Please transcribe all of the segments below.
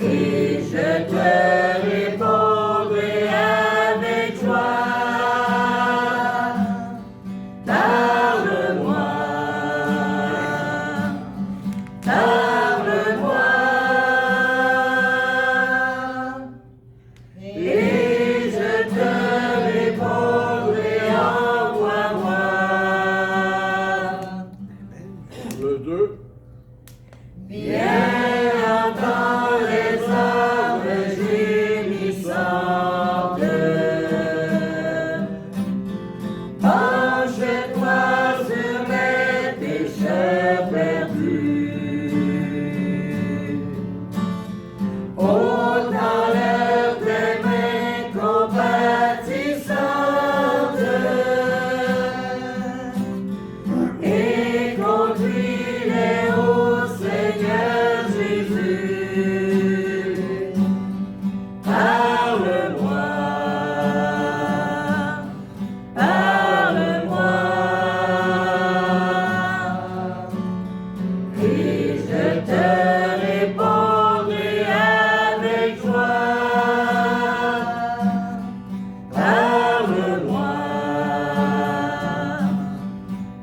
et je te répondrai avec joie. Parle-moi, parle-moi, et je te répondrai, envoie-moi. Le 2. Viens entendre les âmes gémissantes. Penche-toi sur mes pécheurs perdus. Ôte-en-leur tes mains compatissantes et conduis-les au Seigneur Jésus. Parle-moi, parle-moi, et je te répondrai avec joie. Parle-moi,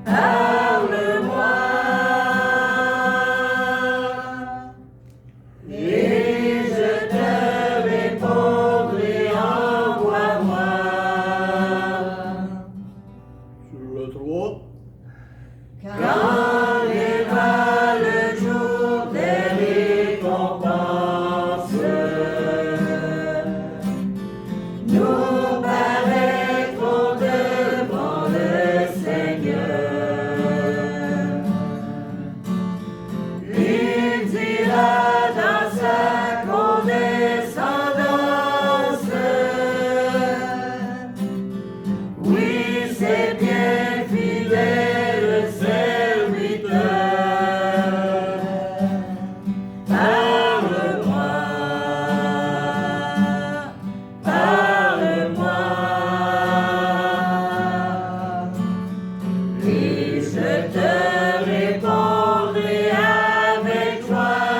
parle-moi, et je te répondrai, envoie-moi. Sur le 3. Quand viendra le jour des récompenses, nous paraîtrons devant le Seigneur. Il dira dans sa condescendance, oui, c'est bien fidèle serviteur. Parle-moi, parle-moi, et je te répondrai avec joie.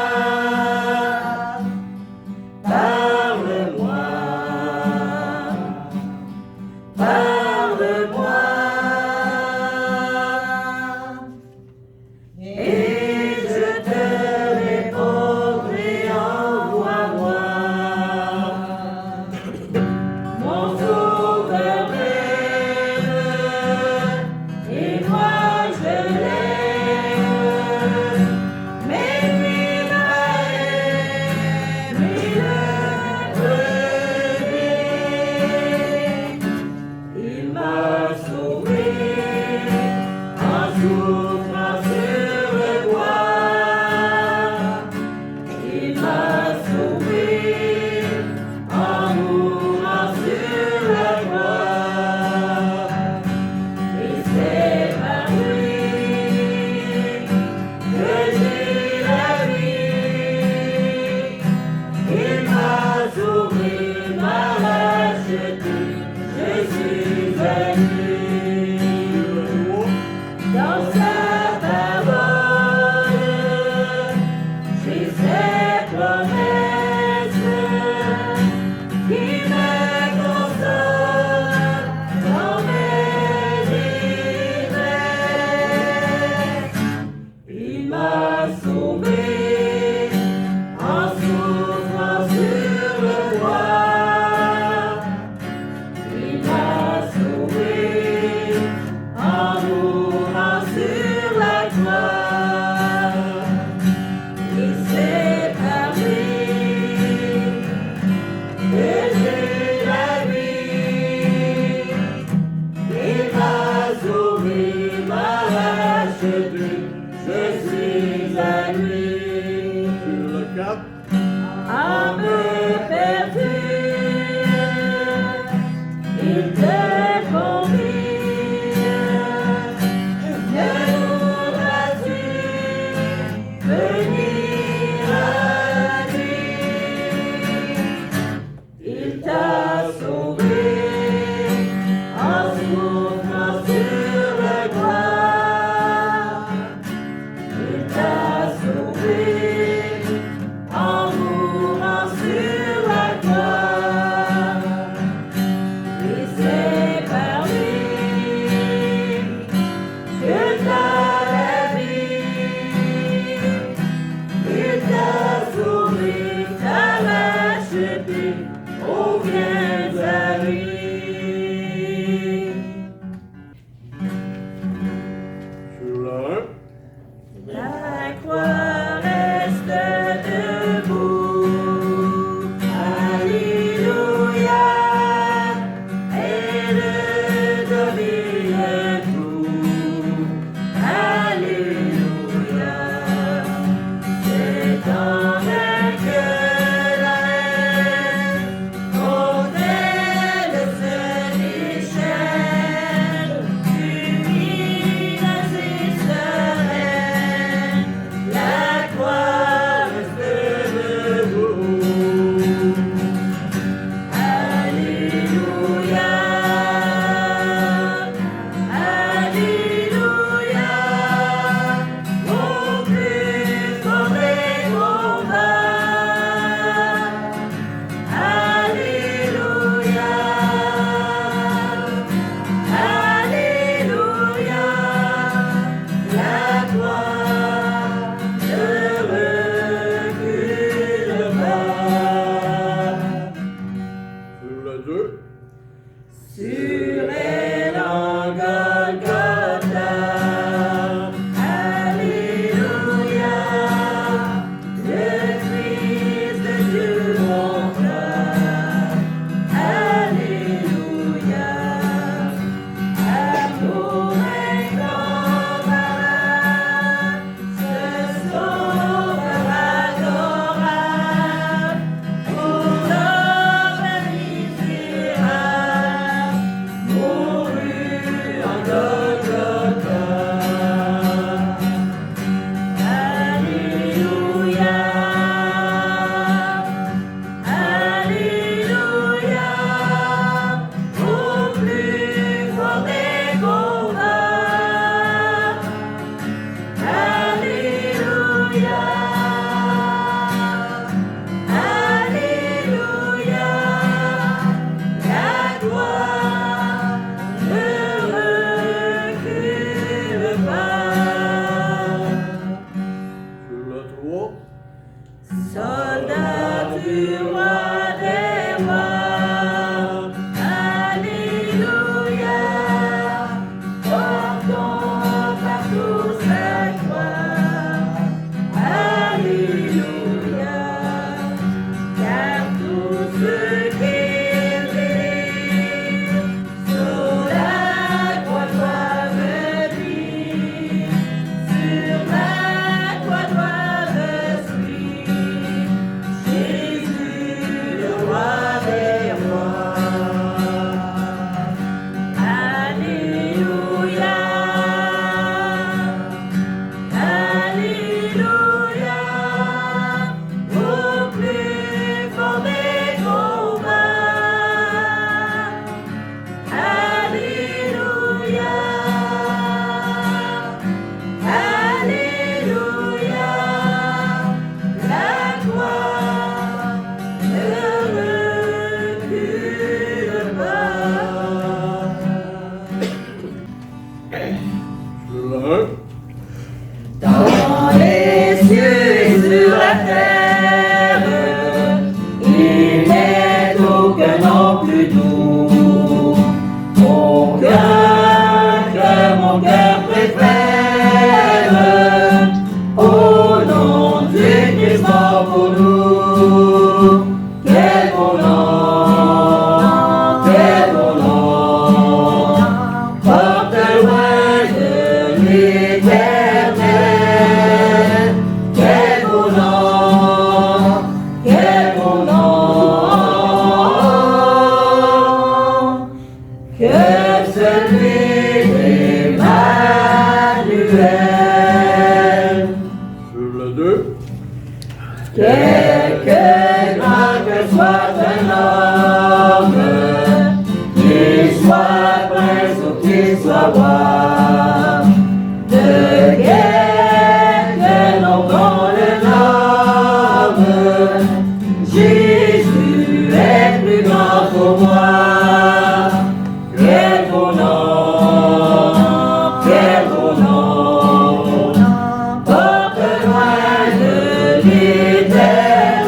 Parle-moi, parle-moi, et je te répondrai, envoie-moi. Mon sauveur m'aime, et moi je l'aime, mais lui m'a aimé le premier. Il m'a sauvé en souffrant sur le bois. Il m'a sauvé en mourant sur la croix. Et c'est par lui que j'ai la vie. Il m'a sauvé, m'a racheté, je suis à lui. Dans sa parole, j'ai ses promesses qui me consolent dans mes détresses. Il m'a sauvé en souffrant sur le bois. Il m'a sauvé en mourant sur la croix. Et c'est par lui que j'ai la vie. Il m'a sauvé, m'a racheté, je suis à lui. Sur le 4. Âme perdue, il te convie. Ne voudras-tu venir à lui? Il t'a sauvé en souffrant sur le croix. Il t'a sauvé en mourant oh viens à lui. Sur la 1. La croix reste debout, Alléluia, elle domine tout, Alléluia, c'est en elle que la haine contre elle se déchaîne, lumineuse et sereine, la croix reste debout. Alléluia, Alléluia, au plus fort des combats. Alléluia, Alléluia, la croix ne recule pas. Sur la 2. Sur elle en Golgotha, Alléluia, le Christ de Dieu monta, Alléluia, amour incomparable, ce sauveur adorable, pour l'homme misérable, mourut en Golgotha. Alléluia, Alléluia, au plus fort des combats. Alléluia, Alléluia, la gloire ne recule pas. Sur la 3. Soldat du roi des rois, Alléluia, portons partout sa croix, Alléluia, car tous ceux qui vivent sur la croix doivent vivre, sur la croix doivent suivre Jésus, le roi des rois. Alléluia, Alléluia, au plus fort des combats. Alléluia, Alléluia, la gloire ne recule pas. Sur la 1. Dans les cieux et sur la terre, il n'est aucun nom plus doux. Mon cœur préfère, au nom du Christ mort pour nous. Quel beau nom, quel beau nom, porte loin de l'éternel. Quel beau nom, quel beau nom, que celui d'Emmanuel. Sur la 2. Quelque grand que soit un homme, qu'il soit prince ou qu'il soit roi, de quelque nom qu'on le nomme, Jésus est plus grand pour moi. Quel beau nom, quel beau nom, porte loin de l'éternel.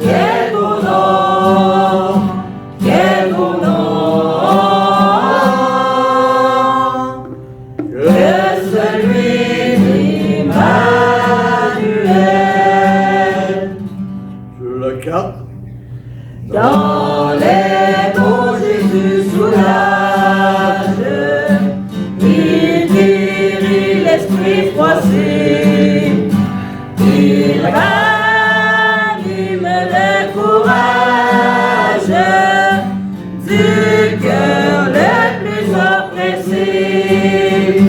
Quel beau nom. 4. Dans les mots Jésus soulage, il guérit l'esprit froissé, il ranime le courage du cœur le plus oppressé.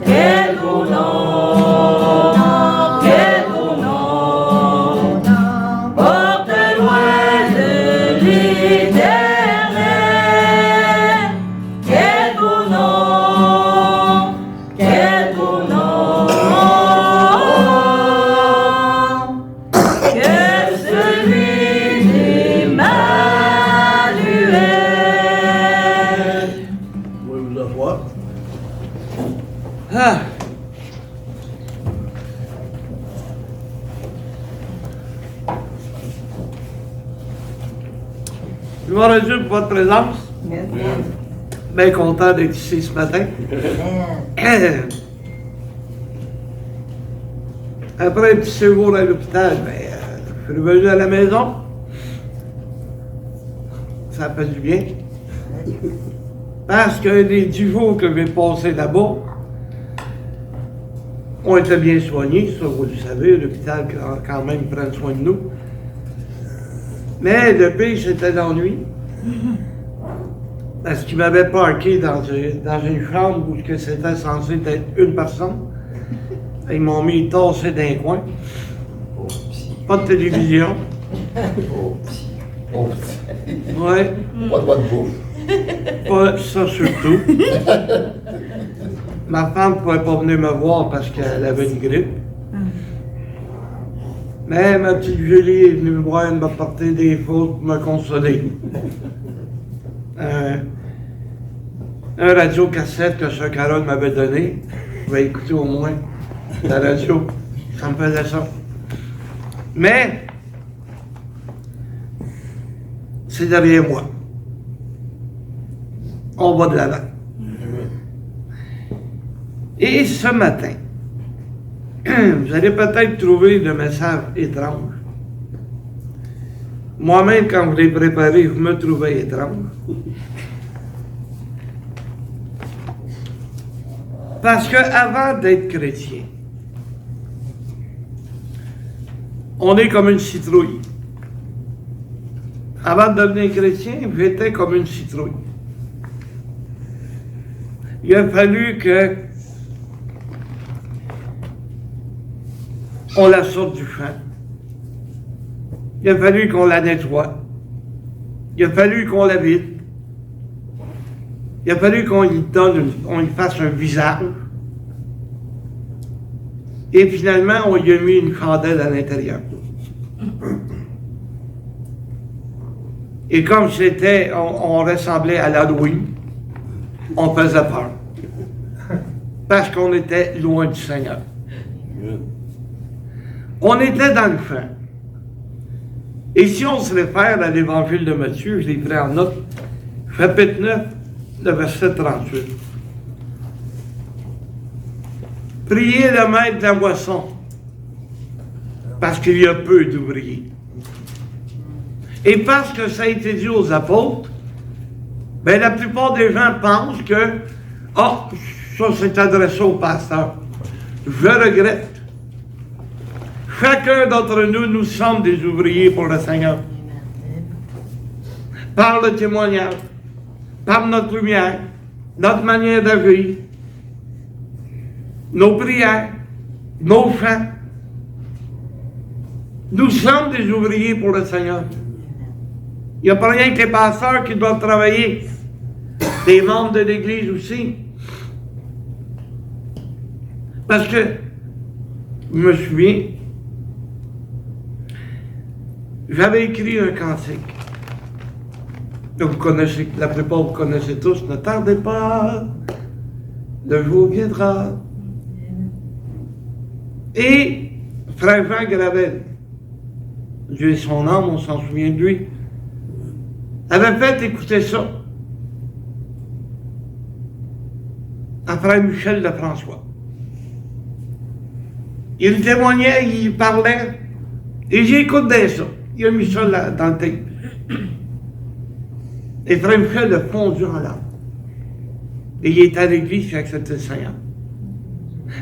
Quel beau nom, quel beau nom, porte loin de l'éternel. Quel beau nom, quel beau nom, que celui d'Emmanuel. Vous pouvez vous asseoir. Ah. Gloire à Dieu pour votre présence. Bien content d'être ici ce matin. Après un petit séjour à l'hôpital, je suis revenu à la maison. Ça fait du bien. Parce que les 10 jours que j'ai passés là-bas, on était bien soignés, ça vous le savez, l'hôpital quand même prend soin de nous. Mais le pire, c'était l'ennui. Parce qu'ils m'avaient parqué dans une chambre où c'était censé être une personne. Ils m'ont mis tassé d'un coin. Pas de télévision. Ouais. Pas de bonne bouffe. Pas ça surtout. Ma femme ne pouvait pas venir me voir parce qu'elle avait une grippe. Mais ma petite Julie est venue me voir, elle m'a porté des fautes pour me consoler. Un radio-cassette que Sir Carole m'avait donné, je vais écouter au moins la radio. Ça me faisait ça. Mais, c'est derrière moi. On va de l'avant. Et ce matin, vous allez peut-être trouver le message étrange. Moi-même, quand je l'ai préparé, je me trouvais étrange. Parce qu'avant d'être chrétien, on est comme une citrouille. Avant de devenir chrétien, j'étais comme une citrouille. Il a fallu que on la sorte du champ. Il a fallu qu'on la nettoie. Il a fallu qu'on la vide. Il a fallu qu'on lui fasse un visage. Et finalement, on lui a mis une chandelle à l'intérieur. Et comme on ressemblait à l'Halloween, on faisait peur. Parce qu'on était loin du Seigneur. On était dans le champ. Et si on se réfère à l'évangile de Matthieu, je l'ai pris en note, chapitre 9, le verset 38. Priez le maître de la moisson, parce qu'il y a peu d'ouvriers. Et parce que ça a été dit aux apôtres, ben la plupart des gens pensent que, ça c'est adressé au pasteur. Je regrette. Chacun d'entre nous, nous sommes des ouvriers pour le Seigneur. Par le témoignage, par notre lumière, notre manière d'agir, nos prières, nos chants. Nous sommes des ouvriers pour le Seigneur. Il n'y a pas rien que les pasteurs qui doivent travailler. Les membres de l'Église aussi. Parce que, je me souviens, j'avais écrit un cantique. Vous connaissez, la plupart vous connaissez tous, ne tardez pas, le jour viendra. Et frère Jean Gravel, Dieu est son âme, on s'en souvient de lui, avait fait écouter ça à frère Michel Lefrançois. Il témoignait, il parlait, et j'écoutais ça. Il a mis ça dans le tape. Ephraim Fred a fondu en larmes. Et il est à l'église qui a accepté le Seigneur.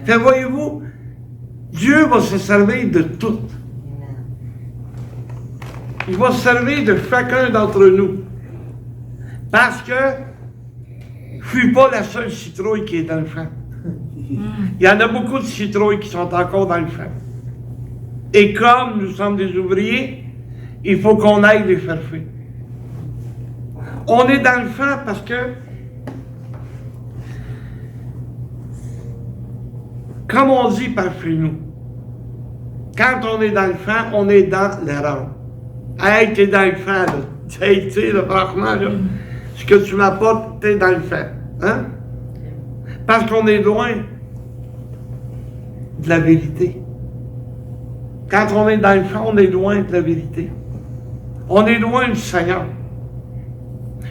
Fait, voyez-vous, Dieu va se servir de tout. Il va se servir de chacun d'entre nous. Parce que je ne suis pas la seule citrouille qui est dans le champ. Il y en a beaucoup de citrouilles qui sont encore dans le champ. Et comme nous sommes des ouvriers, il faut qu'on aille les chercher. On est dans le champ parce que, comme on dit par chez nous, quand on est dans le champ, on est dans l'erreur. Hey, t'es dans le champ, là. Hey, tu sais, là, franchement, là, ce que tu m'apportes, t'es dans le champ. Hein? Parce qu'on est loin de la vérité. Quand on est dans le champ, on est loin de la vérité. On est loin du Seigneur.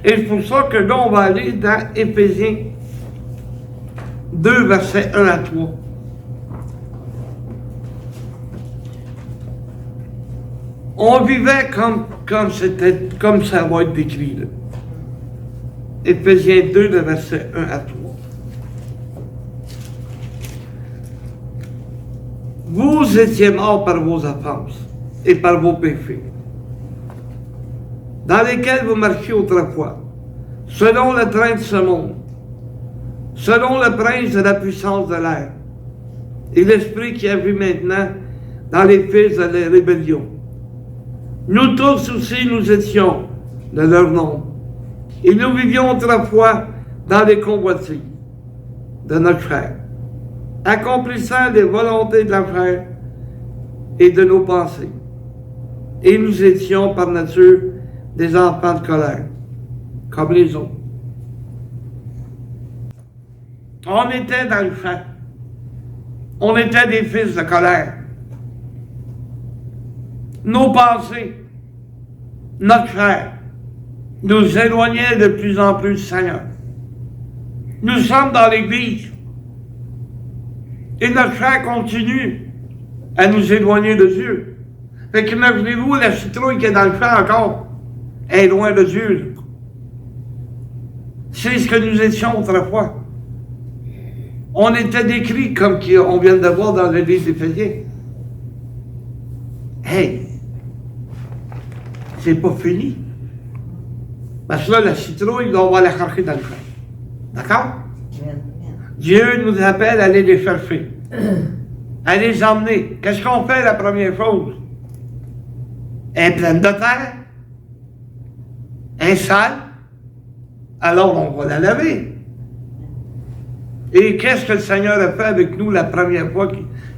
Et c'est pour ça que là, on va aller dans Éphésiens 2, versets 1 à 3. On vivait comme ça va être décrit, là. Éphésiens 2, le verset 1 à 3. Vous étiez morts par vos offenses et par vos péchés, dans lesquels vous marchiez autrefois, selon le train de ce monde, selon le prince de la puissance de l'air, et l'esprit qui agit maintenant dans les fils de la rébellion. Nous tous aussi, nous étions de leur nombre, et nous vivions autrefois dans les convoitises de notre chair, accomplissant les volontés de la chair et de nos pensées. Et nous étions par nature des enfants de colère, comme les autres. On était dans le champ. On était des fils de colère. Nos pensées, notre chair, nous éloignaient de plus en plus du Seigneur. Nous sommes dans l'Église. Et notre chair continue à nous éloigner de Dieu. Fait qu'imaginez-vous la citrouille qui est dans le champ encore. Elle est loin de Dieu. C'est ce que nous étions autrefois. On était décrits comme on vient de voir dans le livre d'Éphésiens. Hey! C'est pas fini. Parce que là, la citrouille, on va la chercher dans le champ. D'accord? Dieu nous appelle à aller les chercher, à les emmener. Qu'est-ce qu'on fait la première chose? Elle est pleine de terre, elle est sale, alors on va la laver. Et qu'est-ce que le Seigneur a fait avec nous la première fois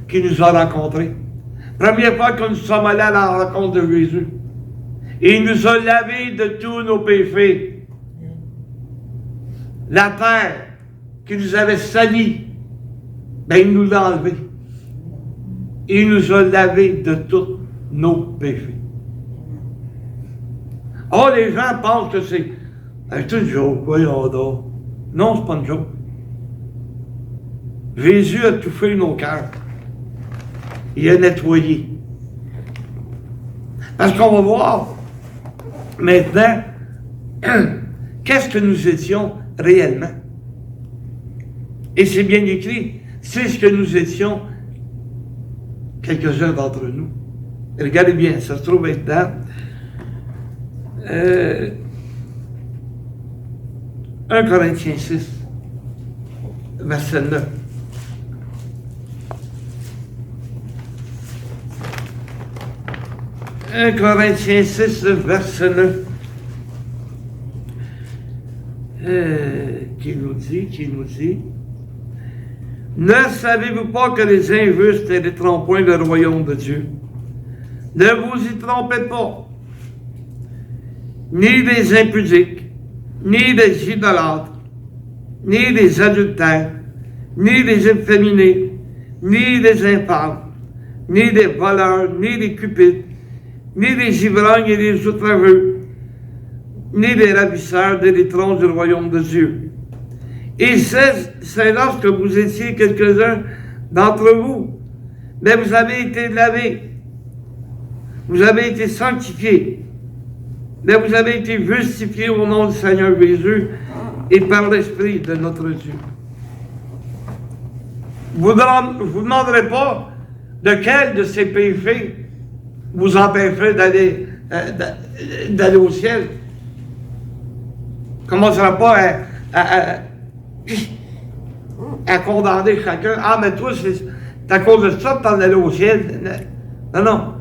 qu'il nous a rencontrés? Première fois que nous sommes allés à la rencontre de Jésus. Et il nous a lavés de tous nos péchés. La terre qui nous avait salis, ben il nous l'a enlevé. Il nous a lavés de tous nos péchés. Oh, les gens pensent que c'est une joke, voyons donc. Non, c'est pas une joke. Jésus a touché nos cœurs. Il a nettoyé. Parce qu'on va voir maintenant qu'est-ce que nous étions réellement. Et c'est bien écrit, c'est ce que nous étions, quelques-uns d'entre nous. Et regardez bien, ça se trouve être dans 1 Corinthiens 6, verset 9. « 1 Corinthiens 6, verset 9. Qui nous dit, ne savez-vous pas que les injustes n'hériteront point le royaume de Dieu? Ne vous y trompez pas. Ni les impudiques, ni les idolâtres, ni les adultères, ni les efféminés, ni les infâmes, ni les voleurs, ni les cupides, ni les ivrognes et les outrageux, ni les ravisseurs n'hériteront du royaume de Dieu. Et c'est lorsque vous étiez quelques-uns d'entre vous, mais vous avez été lavés, Vous avez été sanctifiés. Mais vous avez été justifiés au nom du Seigneur Jésus et par l'Esprit de notre Dieu. Vous ne vous demanderez pas lequel de ces péchés vous empêcherait d'aller au ciel. Commencera pas à condamner chacun. Ah, mais toi, c'est à cause de ça que tu en allais au ciel. Non, non.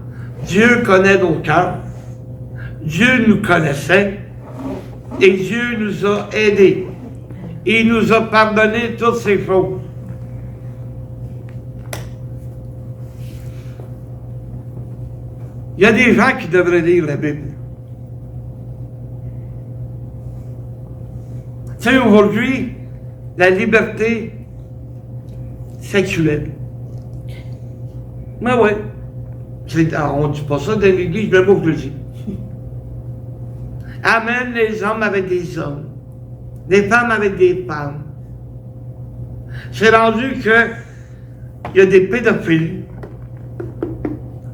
Dieu connaît nos cœurs. Dieu nous connaissait. Et Dieu nous a aidés. Il nous a pardonné toutes ces choses. Il y a des gens qui devraient lire la Bible. Tu sais, aujourd'hui, la liberté sexuelle. Mais ouais. On ne dit pas ça dans l'Église, mais moi je le dis. Amène les hommes avec des hommes, les femmes avec des femmes. C'est rendu qu'il y a des pédophiles.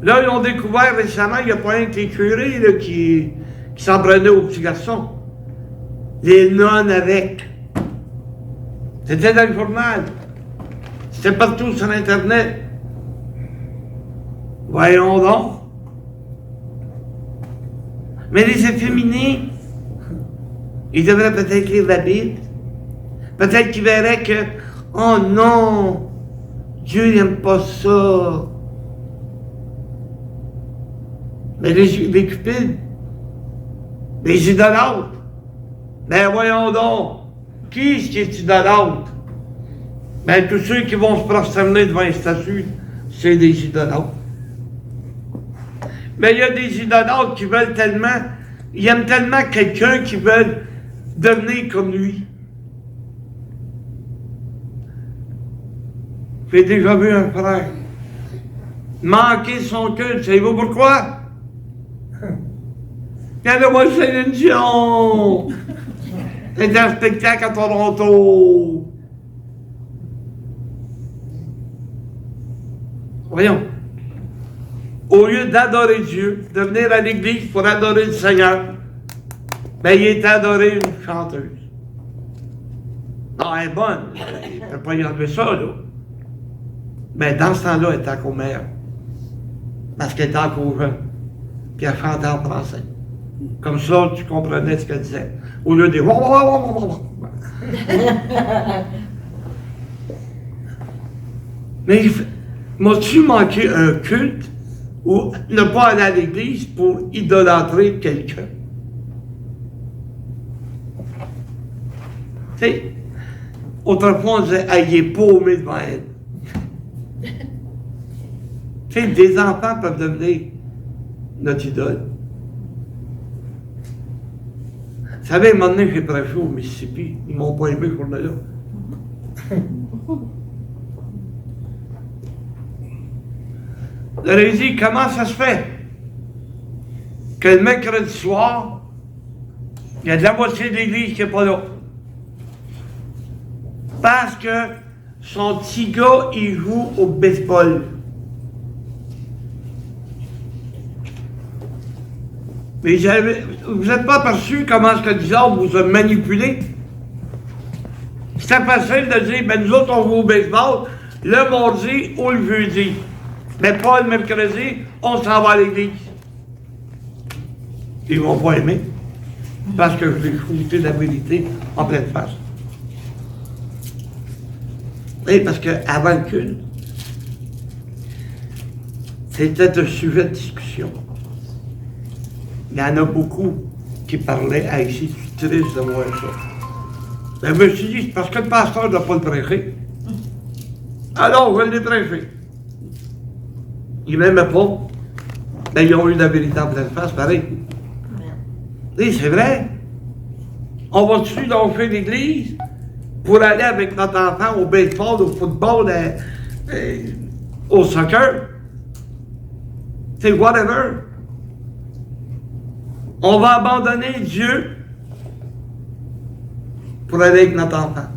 Là, ils ont découvert récemment, il n'y a pas un que les curés là, qui s'en prenaient aux petits garçons. Les nonnes avec. C'était dans le journal. C'était partout sur Internet. Voyons donc. Mais les efféminés, ils devraient peut-être lire la Bible. Peut-être qu'ils verraient que, oh non, Dieu n'aime pas ça. Mais les cupides, les idolâtres, ben voyons donc, qui est idolâtre? Ben tous ceux qui vont se prosterner devant les statues, c'est des idolâtres. Mais il y a des idolâtres qui veulent tellement, ils aiment tellement quelqu'un qui veulent devenir comme lui. J'ai déjà vu un frère manquer son culte, savez-vous pourquoi? Regardez-moi Céline Dion! C'est un spectacle à Toronto! Voyons. Au lieu d'adorer Dieu, de venir à l'église pour adorer le Seigneur, ben il est adoré une chanteuse. Non, elle est bonne. Il ne peut pas y enlever ça, là. Mais dans ce temps-là, elle est encore meilleure. Parce qu'elle est encore jeune. Puis elle chantait en français. Comme ça, tu comprenais ce qu'elle disait. Au lieu de... Mais m'as-tu manqué un culte ou ne pas aller à l'église pour idolâtrer quelqu'un? Tu sais, autrefois on disait, ah, il est paumé devant elle. Tu sais, des enfants peuvent devenir notre idole. Vous savez, à un moment donné, j'ai prêché au Mississippi. Ils m'ont pas aimé, ce journée-là. J'aurais dit, comment ça se fait que le mercredi soir, il y a de la moitié de l'église qui n'est pas là? Parce que son petit gars, il joue au baseball. Mais vous n'êtes pas aperçu comment ce que le diable vous a manipulé? C'était facile de dire, ben nous autres on joue au baseball le mardi ou le jeudi. Mais pas le mercredi, on s'en va à l'église. Ils vont pas aimer. Parce que je vais shooter la vérité en pleine face. Et parce qu'avant le culte, c'était un sujet de discussion. Il y en a beaucoup qui parlaient, ah, ici, c'est triste de voir ça. Ben, je me suis dit, c'est parce que le pasteur ne doit pas le prêcher. Alors, je l'ai prêché. Ils m'aimaient pas. Ben, ils ont eu la vérité en pleine face, pareil. Et c'est vrai. On va-tu lâcher l'église pour aller avec notre enfant au baseball, au football, au soccer? C'est whatever. On va abandonner Dieu pour aller avec notre enfant.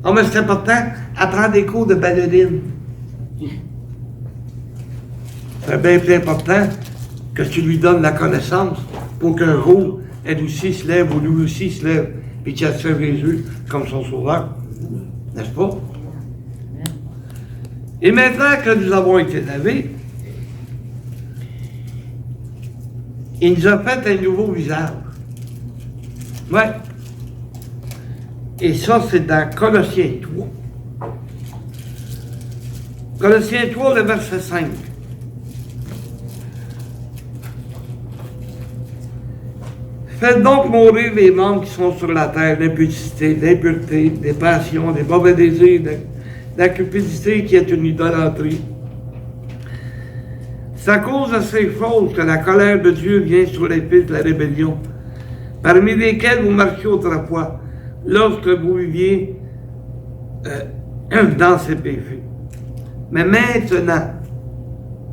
Oh, mais c'est important, apprendre des cours de ballerine. c'est bien plus important que tu lui donnes la connaissance pour qu'un jour, elle aussi se lève ou lui aussi se lève et qu'il accepte Jésus comme son sauveur. N'est-ce pas? Et maintenant que nous avons été lavés, il nous a fait un nouveau visage. Ouais. Et ça, c'est dans Colossiens 3. Colossiens 3, le verset 5. Faites donc mourir les membres qui sont sur la terre, l'impudicité, l'impureté, les passions, les mauvais désirs, la cupidité qui est une idolâtrie. C'est à cause de ces choses que la colère de Dieu vient sur les fils de la rébellion, parmi lesquels vous marchiez autrefois, lorsque vous viviez dans ces péchés. Mais maintenant,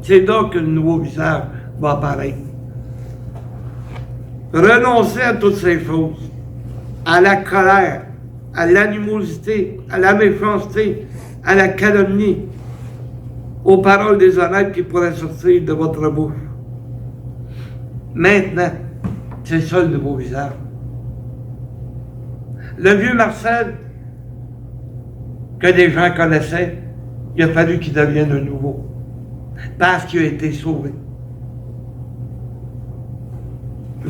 c'est donc que le nouveau visage va apparaître. Renoncez à toutes ces choses, à la colère, à l'animosité, à la méchanceté, à la calomnie, aux paroles déshonnêtes qui pourraient sortir de votre bouche. Maintenant, c'est ça le nouveau visage. Le vieux Marcel, que les gens connaissaient, il a fallu qu'il devienne un nouveau, parce qu'il a été sauvé.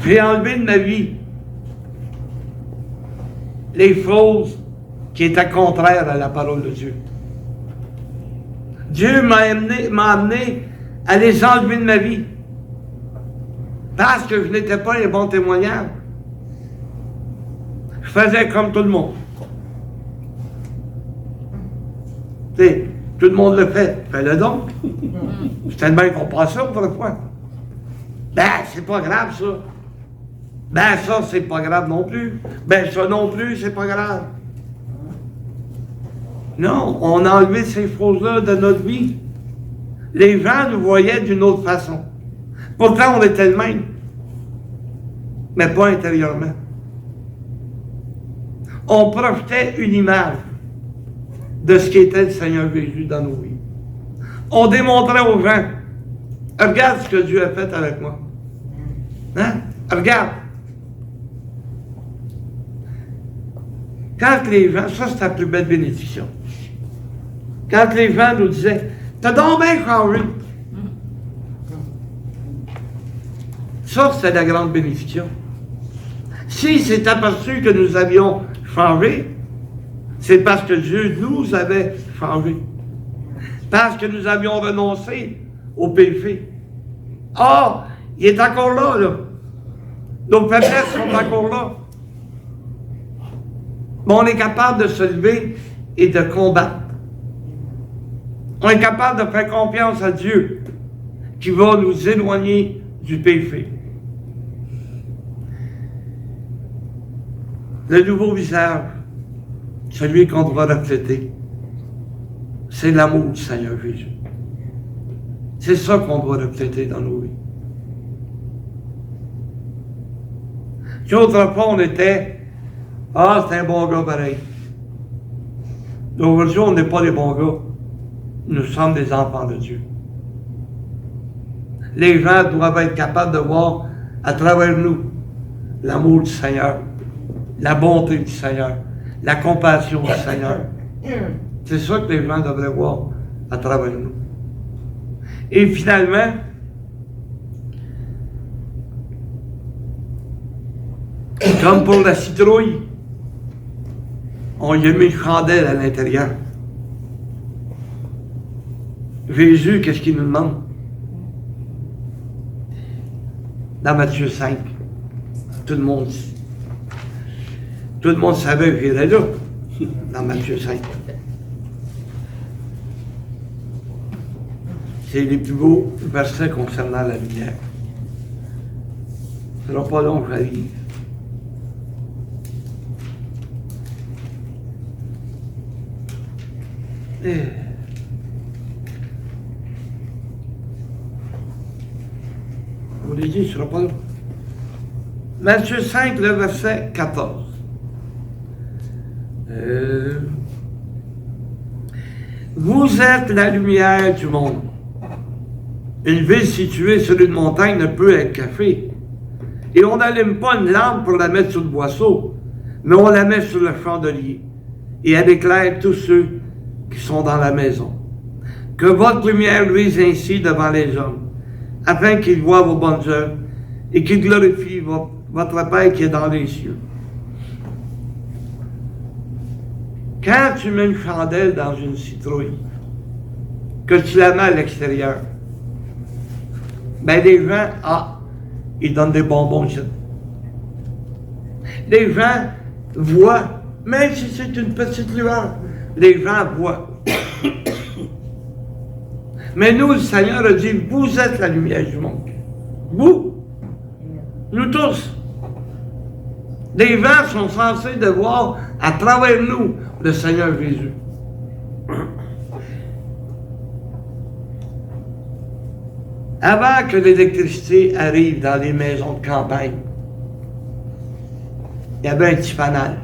J'ai enlevé de ma vie les choses qui étaient contraires à la parole de Dieu. Dieu m'a amené à les enlever de ma vie parce que je n'étais pas les bons témoignages. Je faisais comme tout le monde. Tu sais, tout le monde le fait. Fais-le donc. C'est tellement qu'on passe ça autrefois. Ben, c'est pas grave, ça. Ben, ça, c'est pas grave non plus. Ben, ça non plus, c'est pas grave. Non, on a enlevé ces choses-là de notre vie. Les gens nous voyaient d'une autre façon. Pourtant, on était le même. Mais pas intérieurement. On projetait une image de ce qu'était le Seigneur Jésus dans nos vies. On démontrait aux gens, regarde ce que Dieu a fait avec moi. Hein? Regarde. Quand les gens, ça c'est la plus belle bénédiction. Quand les gens nous disaient, t'as donc bien changé. Ça, c'est la grande bénédiction. Si c'est aperçu que nous avions changé, c'est parce que Dieu nous avait changé. Parce que nous avions renoncé au péché. Ah, il est encore là, là. Nos faiblesses sont encore là. Mais on est capable de se lever et de combattre. On est capable de faire confiance à Dieu qui va nous éloigner du péché. Le nouveau visage, celui qu'on doit refléter, c'est l'amour du Seigneur Jésus. C'est ça qu'on doit refléter dans nos vies. Si autrefois on était, ah, c'est un bon gars pareil. Aujourd'hui, on n'est pas des bons gars. Nous sommes des enfants de Dieu. Les gens doivent être capables de voir à travers nous l'amour du Seigneur, la bonté du Seigneur, la compassion du Seigneur. C'est ça que les gens devraient voir à travers nous. Et finalement, comme pour la citrouille, on y a mis une chandelle à l'intérieur. Jésus, qu'est-ce qu'il nous demande? Dans Matthieu 5, tout le monde savait qu'il était là, dans Matthieu 5. C'est les plus beaux versets concernant la lumière. Ce ne sera pas long, j'arrive. Vous l'avez dit, ce ne sera pas long. Matthieu 5, le verset 14. Vous êtes la lumière du monde. Une ville située sur une montagne ne peut être cachée. Et on n'allume pas une lampe pour la mettre sur le boisseau, mais on la met sur le chandelier. Et elle éclaire tous ceux qui sont dans la maison. Que votre lumière luise ainsi devant les hommes, afin qu'ils voient vos bonnes œuvres et qu'ils glorifient votre Père qui est dans les cieux. Quand tu mets une chandelle dans une citrouille, que tu la mets à l'extérieur, ben les gens, ils donnent des bonbons ici. Les gens voient, même si c'est une petite lueur, les gens voient. Mais nous, le Seigneur a dit, vous êtes la lumière du monde. Vous, nous tous. Les gens sont censés de voir à travers nous le Seigneur Jésus. Avant que l'électricité arrive dans les maisons de campagne, il y avait un petit fanal.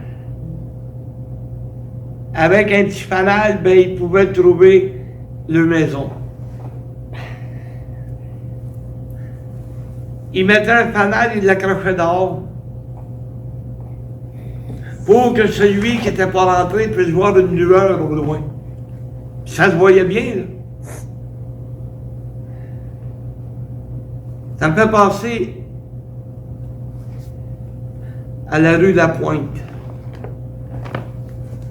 Avec un petit fanal, ben, ils pouvaient trouver leur maison. Ils mettaient un fanal, ils l'accrochaient dehors. Pour que celui qui n'était pas rentré puisse voir une lueur au loin. Ça se voyait bien, là. Ça me fait penser à la rue La Pointe,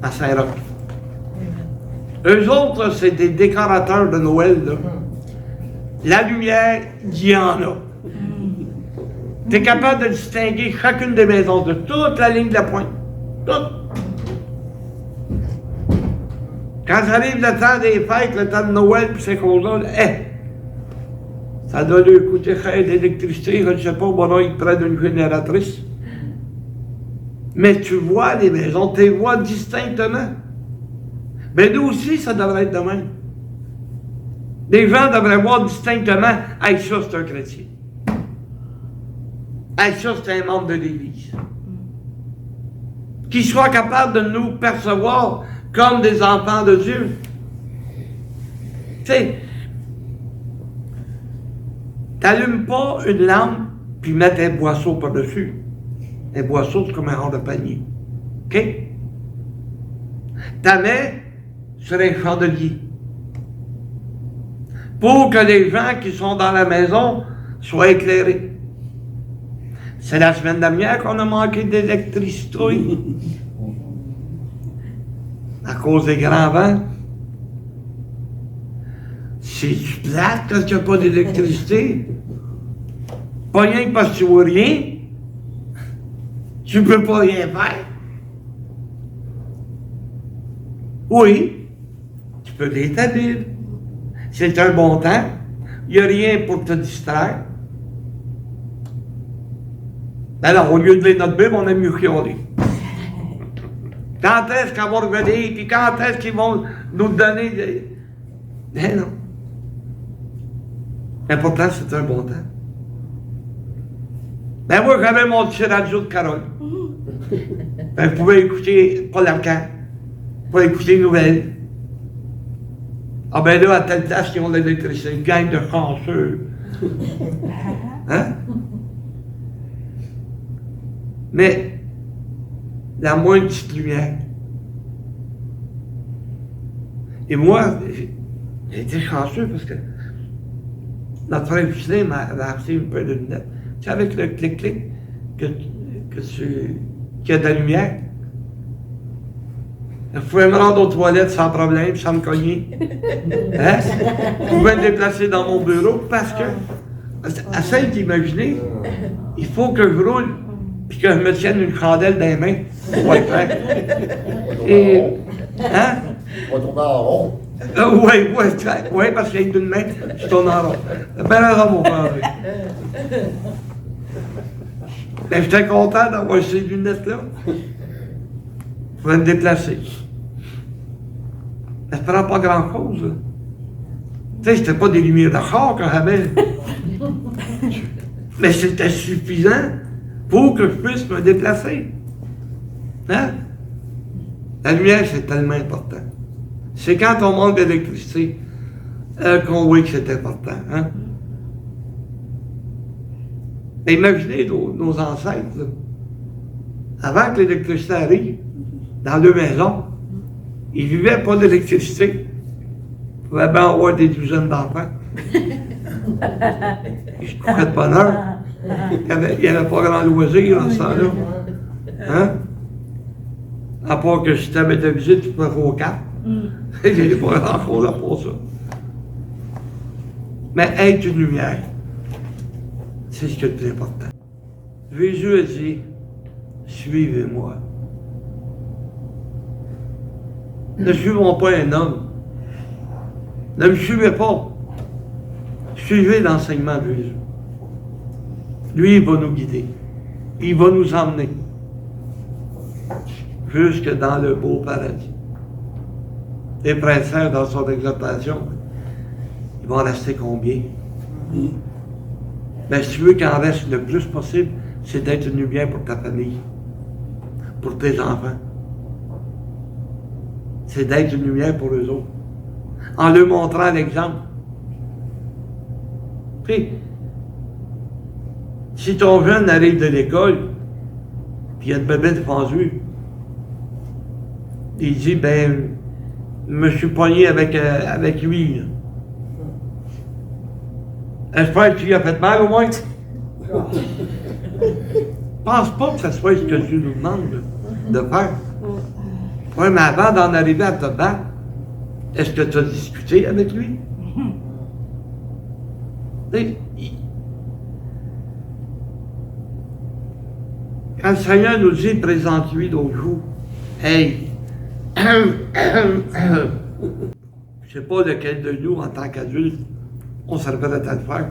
à Saint-Roch. Eux autres, c'est des décorateurs de Noël, là. La lumière, il y en a. Tu es capable de distinguer chacune des maisons de toute la ligne de La Pointe. Toute. Quand arrive le temps des fêtes, le temps de Noël, puis ces choses-là, ça doit lui coûter cher d'électricité, je ne sais pas, bon, ils prennent une génératrice. Mais tu vois les maisons, tu les vois distinctement. Mais nous aussi, ça devrait être de même. Les gens devraient voir distinctement, hey, ça c'est un chrétien. Hey, ça c'est un membre de l'Église. Qu'ils soient capables de nous percevoir comme des enfants de Dieu. Tu sais, t'allumes pas une lampe puis mets un boisseau par-dessus. Un boisseau, c'est comme un rang de panier. OK? T'as mets sur un chandelier. Pour que les gens qui sont dans la maison soient éclairés. C'est la semaine dernière qu'on a manqué d'électricité. À cause des grands vents. C'est plate quand il n'y a pas d'électricité. Pas rien que parce que tu vois rien. Tu ne peux pas rien faire. Oui, tu peux lire ta Bible. C'est un bon temps. Il n'y a rien pour te distraire. Alors, au lieu de lire notre Bible, on aime mieux chialer. Quand est-ce qu'on va revenir? Puis quand est-ce qu'ils vont nous donner des... Mais non. Mais pourtant, c'est un bon temps. Ben moi, j'avais mon petit radio de Carole. Ben, je pouvais écouter Paul Arcand. Je pouvais écouter les nouvelles. Ah ben là, à telle place, ils ont l'électricité. Une gang de chanceux. Hein? Mais, la moindre petite lumière. Et moi, j'ai été chanceux parce que notre frère Lucien m'a acheté une paire de lunettes. Tu sais, avec le clic-clic, qu'il y a de la lumière. Je pouvais me rendre aux toilettes sans problème, sans me cogner. Hein? Je pouvais me déplacer dans mon bureau parce que, essaye d'imaginer, il faut que je roule puis que je me tienne une chandelle dans les mains pour être faire. Et, hein? On va tourner en rond. Oui, parce qu'il y a d'une main, je tourne en rond. Ben raison, mon frère. Ben, j'étais content d'avoir ces lunettes-là. Je pouvais me déplacer. Ça ne prend pas grand-chose. Tu sais, c'était pas des lumières de char qu'on avait. Mais c'était suffisant pour que je puisse me déplacer. Hein? La lumière, c'est tellement important. C'est quand on manque d'électricité qu'on voit que c'est important. Hein? Mais imaginez nos ancêtres, là. Avant que l'électricité arrive, dans deux maisons, ils vivaient pas d'électricité. Ils pouvaient bien avoir des douzaines d'enfants. Ils se couchaient de bonne heure. Il n'y avait pas grand loisir dans ce temps-là. Hein? À part que le système était visite, tu pouvais faire au cap. Il n'y avait pas grand-chose pour ça. Mais être une lumière, c'est ce qui est le plus important. Jésus a dit, suivez-moi. Ne suivons pas un homme. Ne me suivez pas. Suivez l'enseignement de Jésus. Lui, il va nous guider. Il va nous emmener jusque dans le beau paradis. Les princes dans son exhortation, ils vont rester combien? Ben, si tu veux qu'il en reste le plus possible, c'est d'être une lumière pour ta famille, pour tes enfants. C'est d'être une lumière pour eux autres. En leur montrant l'exemple. Puis, si ton jeune arrive de l'école, puis il y a une bébé fendue, il dit, ben, je me suis pogné avec lui. Là. J'espère que tu lui as fait mal au moins. Pense pas que ce soit ce que Dieu nous demande de faire. Oui, mais avant d'en arriver à te battre, est-ce que tu as discuté avec lui? Quand le Seigneur nous dit, présente-lui l'autre jour, hey, je sais pas lequel de nous, en tant qu'adulte, on s'arrêterait à le faire.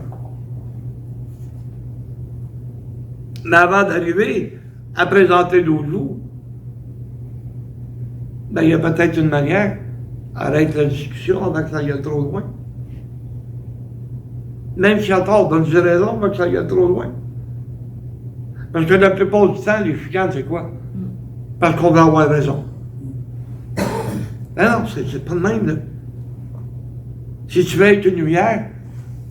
Mais avant d'arriver à présenter l'autre jour, ben, il y a peut-être une manière. Arrête la discussion avant que ça aille trop loin. Même si à tort, donne-lui raison avant que ça aille trop loin. Parce que la plupart du temps, les chicanes, c'est quoi? Parce qu'on va avoir raison. Mais non, c'est pas de même, là. Si tu veux être une lumière,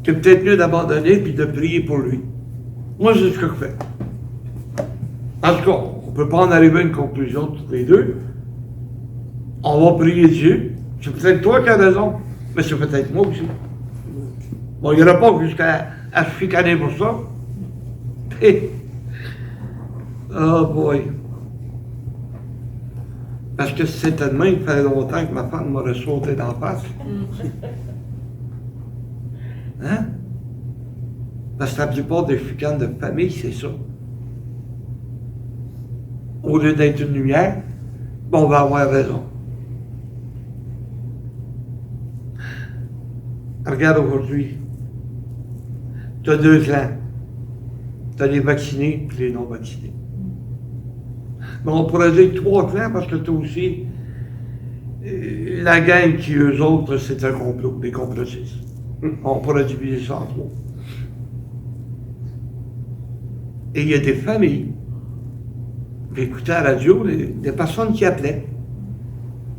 c'est peut-être mieux d'abandonner puis de prier pour lui. Moi, c'est ce que je fais. En tout cas, on ne peut pas en arriver à une conclusion tous les deux. On va prier Dieu. C'est peut-être toi qui as raison, mais c'est peut-être moi aussi. Bon, il n'y aura pas jusqu'à se chicaner pour ça. Oh boy. Parce que c'était demain, il fallait longtemps que ma femme m'aurait sauté d'en face. Hein? Parce que la plupart des chicanes de famille, c'est ça. Au lieu d'être une lumière, on va avoir raison. Regarde aujourd'hui. Tu as deux clans. Tu as les vaccinés et les non-vaccinés. Mais on pourrait dire trois clans parce que tu as aussi la gang qui, eux autres, c'est un complot, des complotistes. On pourrait diviser ça en trois. Et il y a des familles, j'écoutais à la radio, des personnes qui appelaient,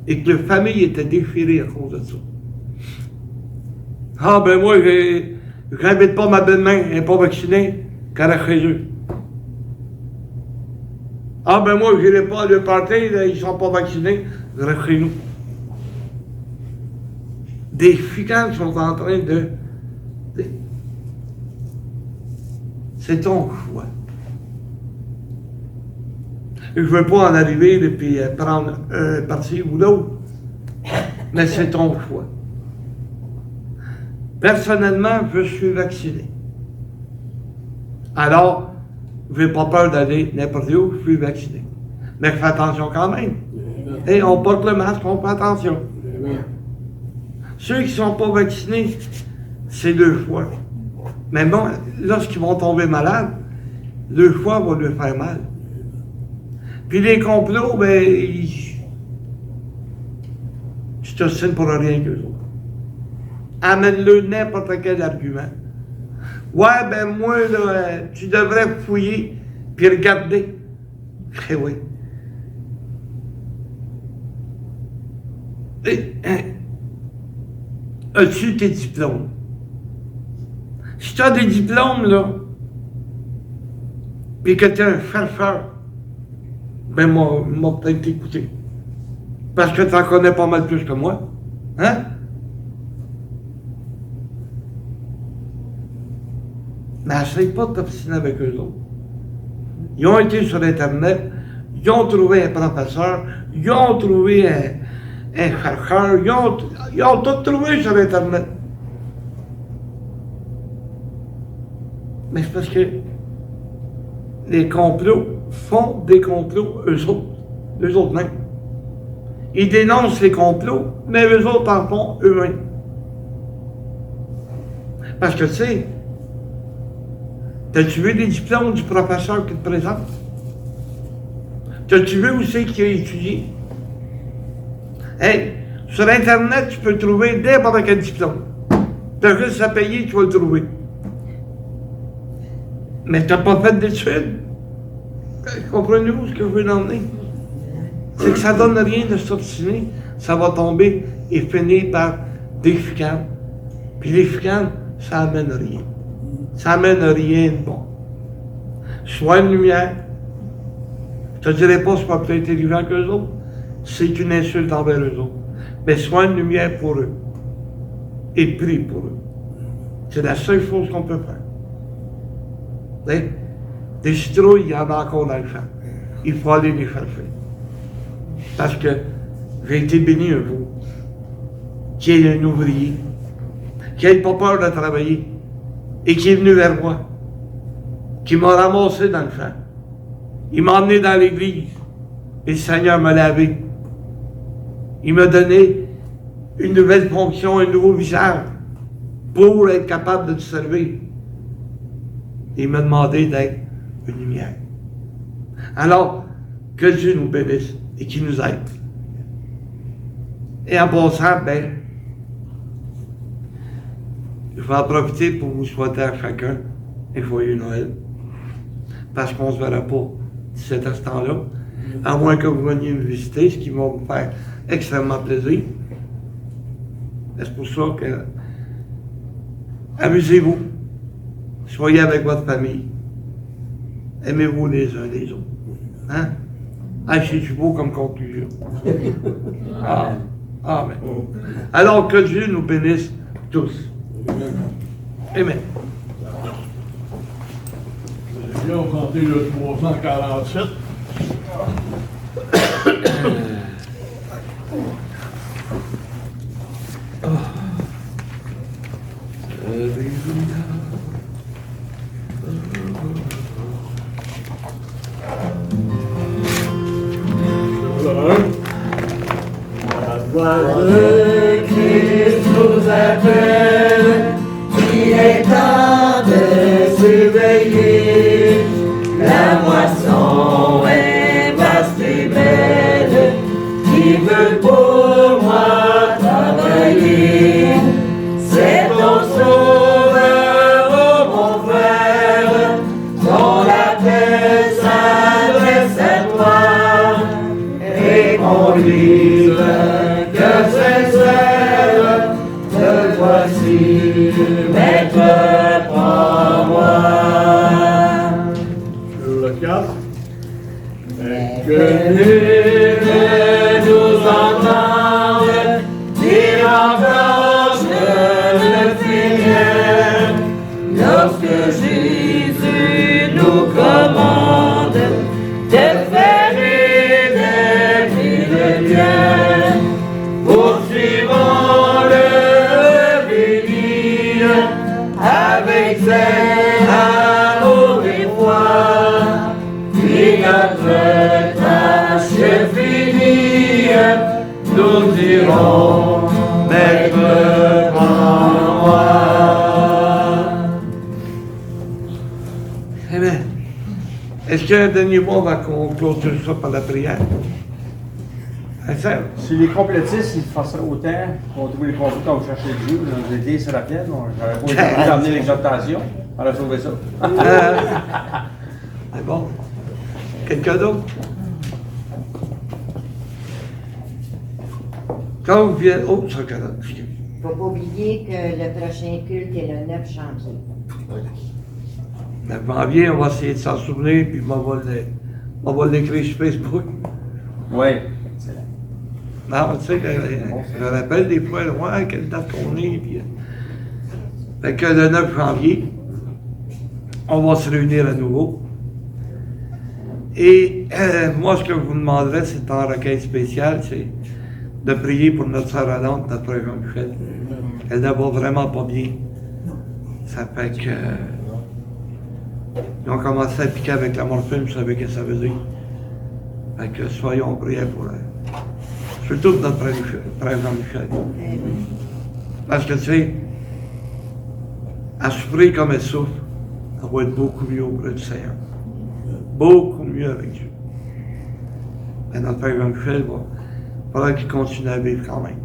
et que leur famille était déchirée à cause de ça. Ah ben moi, j'invite pas ma belle-mère, elle n'est pas vaccinée, qu'elle est chez eux. Ah ben moi, je n'irai pas à leur party, ils ne sont pas vaccinés, je reste chez nous. Des chicanes sont en train de... C'est ton choix. Je ne veux pas en arriver et puis prendre un parti ou l'autre, mais c'est ton choix. Personnellement, je suis vacciné. Alors, je n'ai pas peur d'aller n'importe où, je suis vacciné. Mais je fais attention quand même. Et on porte le masque, on fait attention. Ceux qui ne sont pas vaccinés, c'est leur choix. Mais bon, lorsqu'ils vont tomber malades, leur choix va leur faire mal. Puis les complots, ben, ils t'ostinent pour rien qu'eux autres. Amène-le n'importe quel argument. Ouais, ben moi, là, tu devrais fouiller puis regarder. Eh oui. As-tu tes diplômes? Si tu as des diplômes, là, puis que tu es un chercheur, ben moi peut-être t'écouter. Parce que tu en connais pas mal plus que moi. Hein? Mais essaye pas de t'obstiner avec eux autres. Ils ont été sur Internet, ils ont trouvé un professeur, ils ont trouvé un chercheur, ils ont tout trouvé sur Internet. Mais c'est parce que les complots font des complots eux autres mêmes. Ils dénoncent les complots, mais eux autres en font eux-mêmes. Parce que tu sais, t'as-tu vu les diplômes du professeur qui te présente? T'as-tu vu où c'est qu'il a étudié? Hey, sur Internet, tu peux trouver n'importe quel diplôme. T'as juste à payer, tu vas le trouver. Mais t'as pas fait d'études. Comprenez-vous ce que je veux emmener? C'est que ça donne rien de s'obstiner. Ça va tomber et finir par des chicanes. Puis les chicanes, ça amène rien. Ça amène rien de bon. Sois une lumière. Je te dirais pas que je suis pas plus intelligent qu'eux autres. C'est une insulte envers eux autres. Mais sois une lumière pour eux. Et prie pour eux. C'est la seule chose qu'on peut faire. Des citrouilles, il y en a encore dans le champ. Il faut aller les chercher. Parce que j'ai été béni un jour. Qui est un ouvrier. Qui n'a pas peur de travailler. Et qui est venu vers moi. Qui m'a ramassé dans le champ. Il m'a emmené dans l'église. Et le Seigneur m'a lavé. Il m'a donné une nouvelle fonction, un nouveau visage. Pour être capable de te servir. Il m'a demandé d'être une lumière. Alors, que Dieu nous bénisse et qu'il nous aide. Et en passant, ben, je vais en profiter pour vous souhaiter à chacun un joyeux Noël. Parce qu'on ne se verra pas cet instant-là, à moins que vous veniez me visiter, ce qui va me faire extrêmement plaisir. C'est pour ça que amusez-vous. Soyez avec votre famille. Aimez-vous les uns les autres. Hein? Ah, c'est beau comme conclusion. Amen. Amen. Alors que Dieu nous bénisse tous. Amen. J'ai bien entendu le 347. La voix de Christ nous appelle, il est temps de s'éveiller. La moisson est vaste et belle, qui veut pour moi travailler. C'est ton sauveur, oh mon frère, dont l'appel s'adresse à toi, et qu'on lui Maître, prends-moi. Sur le 4. Que nul ne nous entende dire encore le Seigneur. Lorsque Jésus nous commande de faire une vie de bien, poursuivons le bénir avec zèle, amour et foi. Puis notre tâche finie, nous dirons, Maître, prends-moi. Amen. Est-ce qu'un dernier mot va qu'on clôture ça par la prière? Si les complétistes, ils font ça autant, on trouve les complots quand vous cherchez Dieu, vous étiez sur la pièce, j'aurais pas d'amener l'exhortation, on a sauvé ça. C'est bon. Quelqu'un d'autre? Quand vous viennent... Oh, ça cadre. Il ne faut pas oublier que le prochain culte est le 9 janvier. Le janvier, on va essayer de s'en souvenir, puis on va l'écrire sur Facebook. Oui. Excellent. Non, tu sais, je rappelle des fois, ouais, quelle date qu'on est, puis... Fait que le 9 janvier, on va se réunir à nouveau. Et moi, ce que je vous demanderais, c'est en requête spéciale, c'est de prier pour notre sœur Hollande, notre frère Jean-Michel. Elle ne va vraiment pas bien. Ça fait que... ils ont commencé à piquer avec la morphine, je savais ce que ça veut dire. Fait que soyons priés pour elle. Surtout pour notre frère Jean-Michel. Parce que tu sais, à souffrir comme elle souffre, elle va être beaucoup mieux auprès du Seigneur. Beaucoup mieux avec Dieu. Et notre frère Jean-Michel va falloir qu'il continue à vivre quand même.